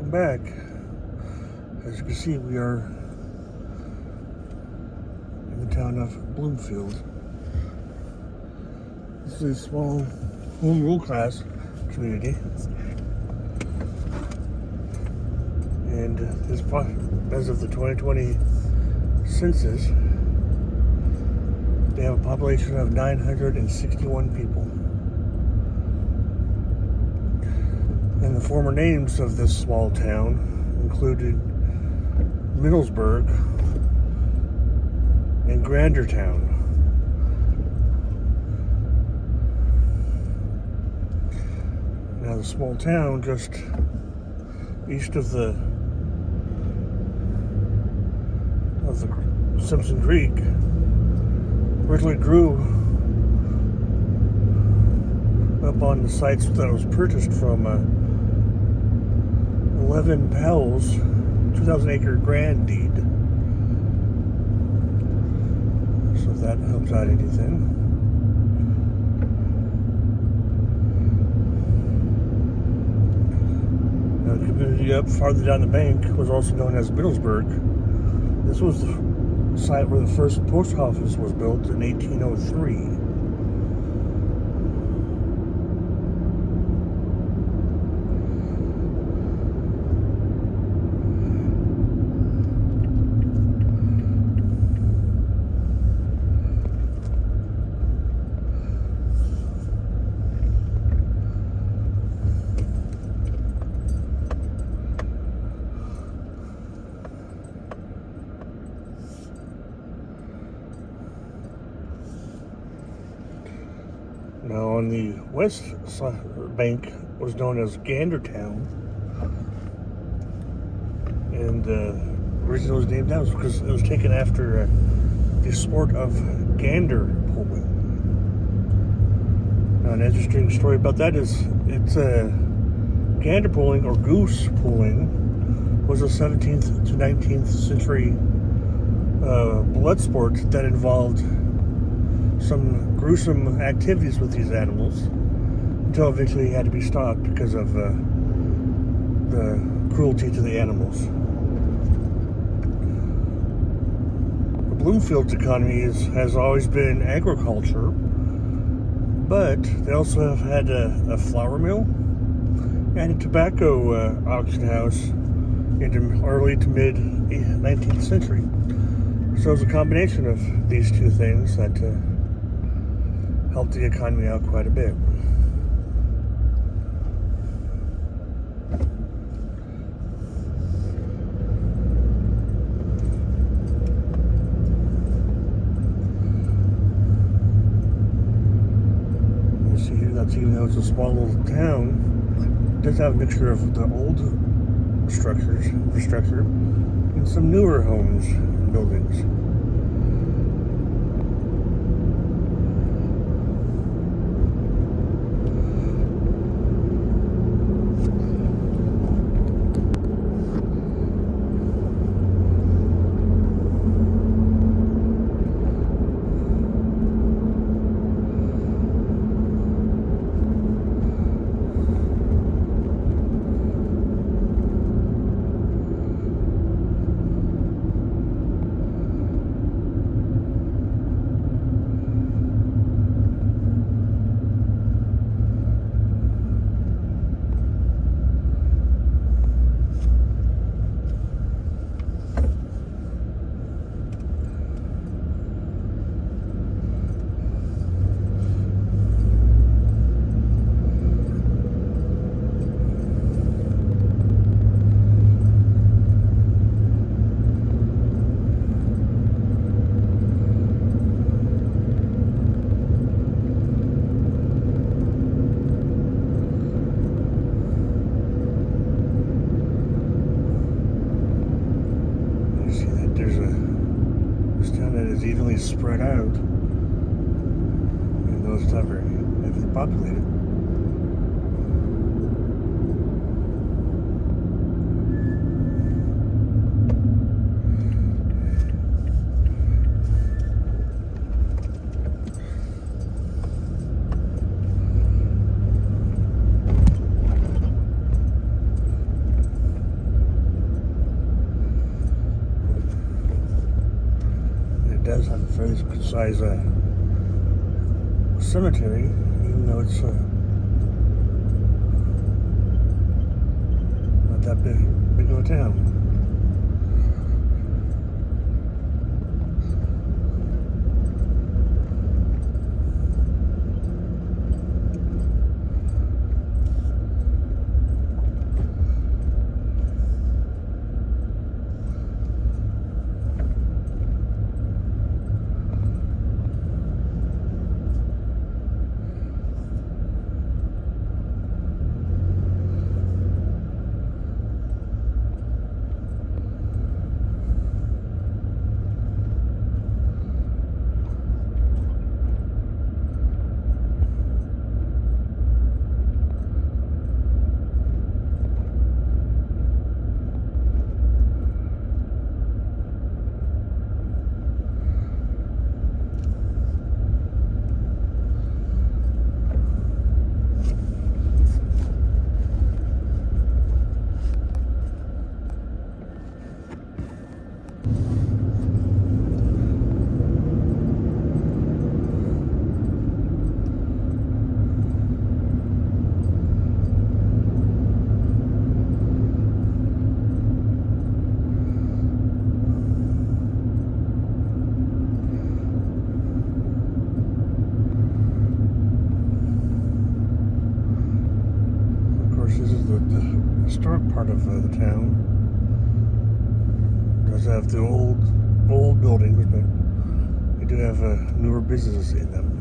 welcome back. As you can see, we are in the town of Bloomfield. This is a small home rule class community, and as of the 2020 census, they have a population of 961 people. And the former names of this small town included Middlesburg and Grandertown. Now the small town just east of the Simpson Creek originally grew up on the sites that was purchased from 11 Powell's 2,000-acre grand deed. So if that helps out anything. Now, the community up farther down the bank was also known as Middlesburg. This was the site where the first post office was built in 1803. Now, on the west bank was known as Gandertown, and originally it was named that because it was taken after the sport of gander pulling. Now, an interesting story about that is it's gander pulling or goose pulling was a 17th to 19th century blood sport that involved some gruesome activities with these animals until eventually it had to be stopped because of the cruelty to the animals. The Bloomfield's economy has always been agriculture, but they also have had a flour mill and a tobacco auction house in the early to mid 19th century. So it's a combination of these two things that helped the economy out quite a bit. You see here, that's even though it's a small little town, it does have a mixture of the old infrastructure, and some newer homes and buildings. Evenly spread out, and those that are heavily populated. size cemetery, even though it's not that big of a town. This is the historic part of the town. It does have the old buildings, but they do have newer businesses in them.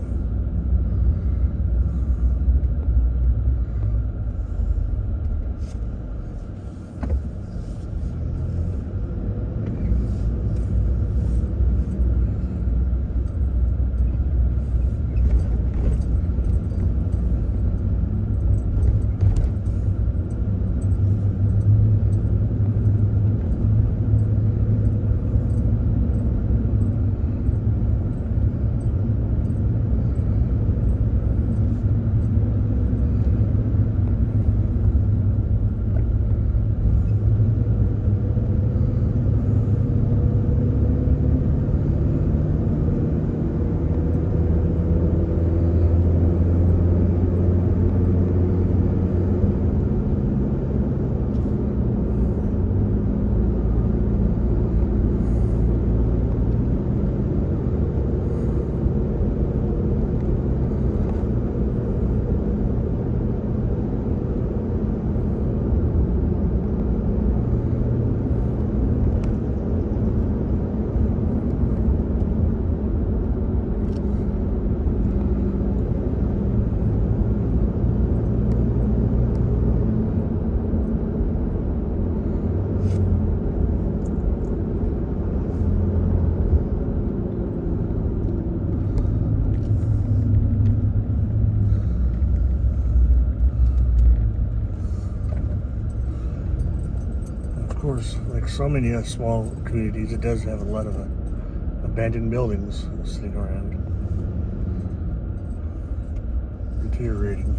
Of course, like so many small communities, it does have a lot of abandoned buildings sitting around, deteriorating.